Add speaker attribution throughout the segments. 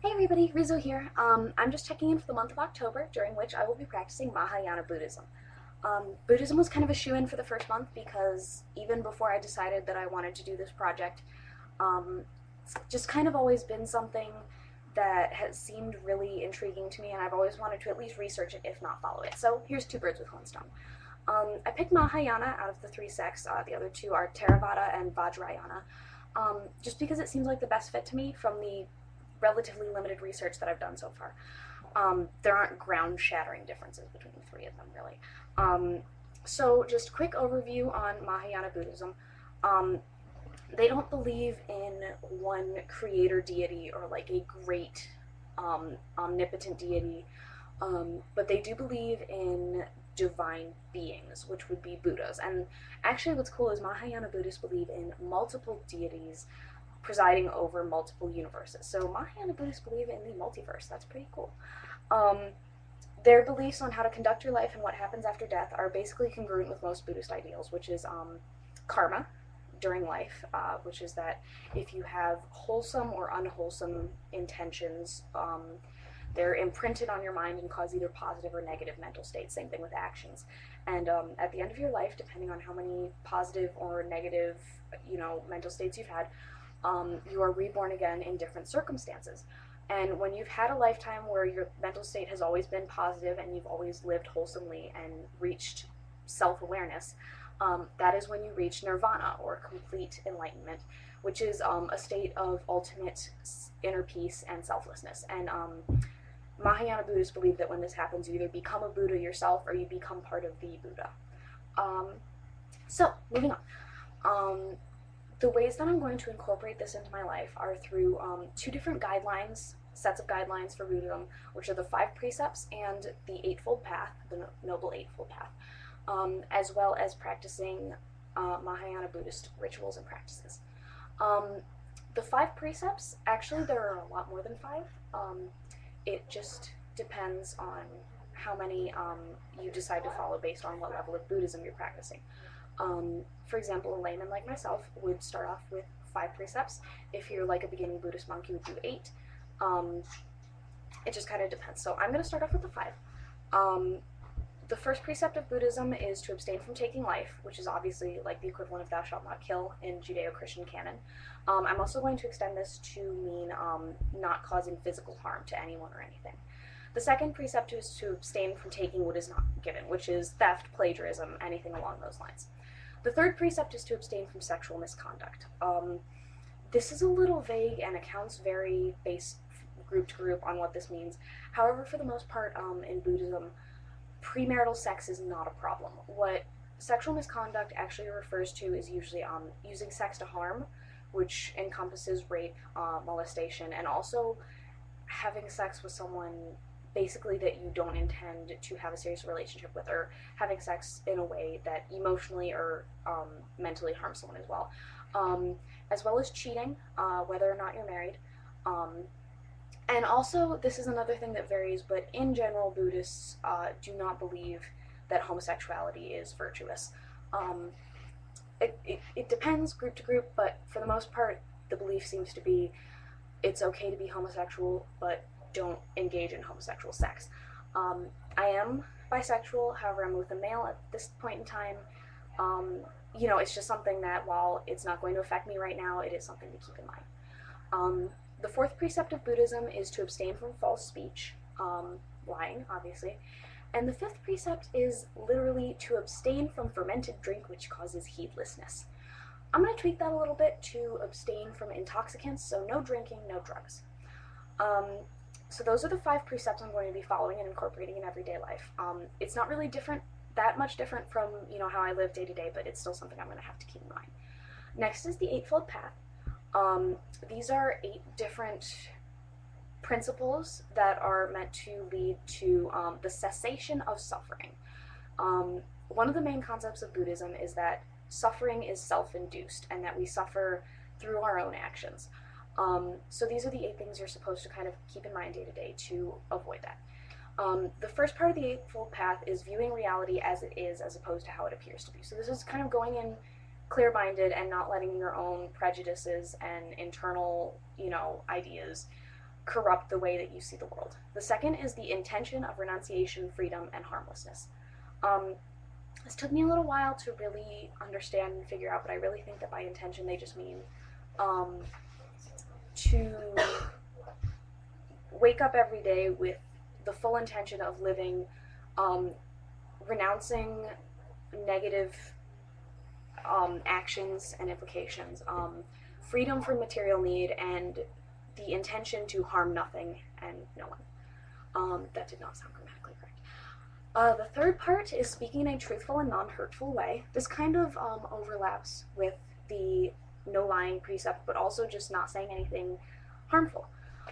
Speaker 1: Hey everybody, Rizzo here. I'm just checking in for the month of October, during which I will be practicing Mahayana Buddhism. Buddhism was kind of a shoe-in for the first month because even before I decided that I wanted to do this project, it's just kind of always been something that has seemed really intriguing to me, and I've always wanted to at least research it, if not follow it. So here's two birds with one stone. I picked Mahayana out of the three sects. The other two are Theravada and Vajrayana, just because it seems like the best fit to me from the relatively limited research that I've done so far. There aren't ground-shattering differences between the three of them, really. So just quick overview on Mahayana Buddhism. Um, they don't believe in one creator deity or like a great omnipotent deity, but they do believe in divine beings, which would be Buddhas. And actually, what's cool is Mahayana Buddhists believe in multiple deities presiding over multiple universes. So Mahayana Buddhists believe in the multiverse. That's pretty cool. Um, their beliefs on how to conduct your life and what happens after death are basically congruent with most Buddhist ideals, which is karma during life, which is that if you have wholesome or unwholesome intentions, they're imprinted on your mind and cause either positive or negative mental states. Same thing with actions. And at the end of your life, depending on how many positive or negative, mental states you've had, you are reborn again in different circumstances. And when you've had a lifetime where your mental state has always been positive and you've always lived wholesomely and reached self-awareness, that is when you reach nirvana, or complete enlightenment, which is a state of ultimate inner peace and selflessness. And Mahayana Buddhists believe that when this happens, you either become a Buddha yourself or you become part of the Buddha. Um, moving on. The ways that I'm going to incorporate this into my life are through two different guidelines, sets of guidelines for Buddhism, which are the 5 precepts and the Eightfold Path, the Noble Eightfold Path, as well as practicing Mahayana Buddhist rituals and practices. The 5 precepts, actually, there are a lot more than 5. It just depends on how many you decide to follow based on what level of Buddhism you're practicing. For example, a layman like myself would start off with 5 precepts. If you're like a beginning Buddhist monk, you would do 8. It just kind of depends. So I'm going to start off with the 5. The first precept of Buddhism is to abstain from taking life, which is obviously like the equivalent of thou shalt not kill in Judeo-Christian canon. I'm also going to extend this to mean not causing physical harm to anyone or anything. The second precept is to abstain from taking what is not given, which is theft, plagiarism, anything along those lines. The third precept is to abstain from sexual misconduct. This is a little vague and accounts vary based group to group on what this means. However, for the most part, in Buddhism, premarital sex is not a problem. What sexual misconduct actually refers to is usually using sex to harm, which encompasses rape, molestation, and also having sex with someone basically that you don't intend to have a serious relationship with, or having sex in a way that emotionally or mentally harms someone as well as cheating, whether or not you're married. And also, this is another thing that varies, but in general, Buddhists do not believe that homosexuality is virtuous. It depends group to group, but for the most part, the belief seems to be it's okay to be homosexual, but don't engage in homosexual sex. I am bisexual, however, I'm with a male at this point in time. It's just something that, while it's not going to affect me right now, it is something to keep in mind. The fourth precept of Buddhism is to abstain from false speech, lying, obviously. And the fifth precept is literally to abstain from fermented drink which causes heedlessness. I'm going to tweak that a little bit to abstain from intoxicants, so no drinking, no drugs. So those are the 5 precepts I'm going to be following and incorporating in everyday life. It's not really that much different from how I live day to day, but it's still something I'm going to have to keep in mind. Next is the Eightfold Path. These are 8 different principles that are meant to lead to the cessation of suffering. One of the main concepts of Buddhism is that suffering is self-induced and that we suffer through our own actions. So these are the 8 things you're supposed to kind of keep in mind day to day to avoid that. The first part of the Eightfold Path is viewing reality as it is as opposed to how it appears to be. So this is kind of going in clear-minded and not letting your own prejudices and internal, ideas corrupt the way that you see the world. The second is the intention of renunciation, freedom, and harmlessness. This took me a little while to really understand and figure out, but I really think that by intention they just mean to wake up every day with the full intention of living, renouncing negative actions and implications, freedom from material need, and the intention to harm nothing and no one. That did not sound grammatically correct. The third part is speaking in a truthful and non-hurtful way. This kind of overlaps with the no lying precept, but also just not saying anything harmful.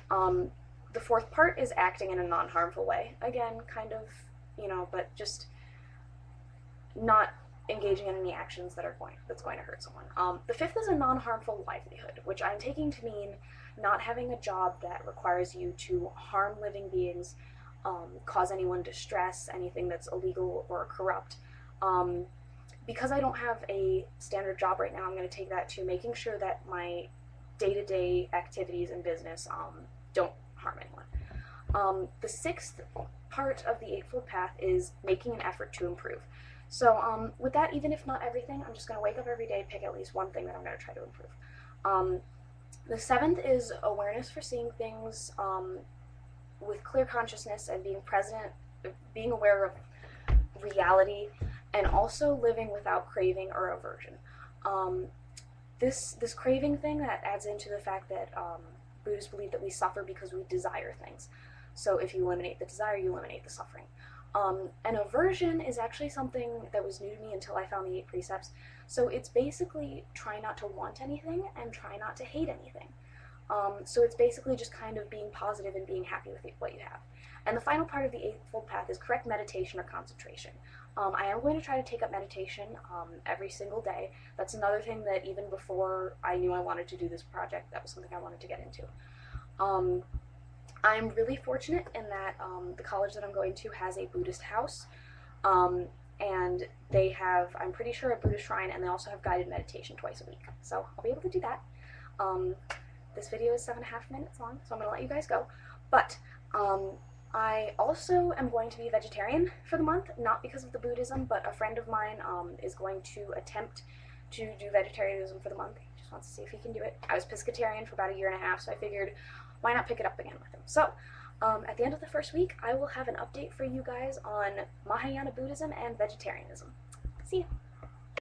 Speaker 1: The fourth part is acting in a non-harmful way. Again, kind of, but just not engaging in any actions that's going to hurt someone. The fifth is a non-harmful livelihood, which I'm taking to mean not having a job that requires you to harm living beings, cause anyone distress, anything that's illegal or corrupt. Because I don't have a standard job right now, I'm going to take that to making sure that my day-to-day activities in business don't harm anyone. The sixth part of the Eightfold Path is making an effort to improve. So with that, even if not everything, I'm just going to wake up every day, pick at least one thing that I'm going to try to improve. The seventh is awareness for seeing things with clear consciousness and being aware of reality, and also living without craving or aversion. This craving thing, that adds into the fact that Buddhists believe that we suffer because we desire things. So if you eliminate the desire, you eliminate the suffering. And aversion is actually something that was new to me until I found the 8 precepts. So it's basically try not to want anything and try not to hate anything. So it's basically just kind of being positive and being happy with what you have. And the final part of the Eightfold Path is correct meditation or concentration. I am going to try to take up meditation every single day. That's another thing that even before I knew I wanted to do this project, that was something I wanted to get into. I'm really fortunate in that the college that I'm going to has a Buddhist house, and they have, I'm pretty sure, a Buddhist shrine, and they also have guided meditation twice a week. So I'll be able to do that. This video is 7.5 minutes long, so I'm going to let you guys go. But I also am going to be a vegetarian for the month, not because of the Buddhism, but a friend of mine is going to attempt to do vegetarianism for the month. He just wants to see if he can do it. I was pescatarian for about 1.5 years, so I figured, why not pick it up again with him? So, at the end of the first week, I will have an update for you guys on Mahayana Buddhism and vegetarianism. See ya!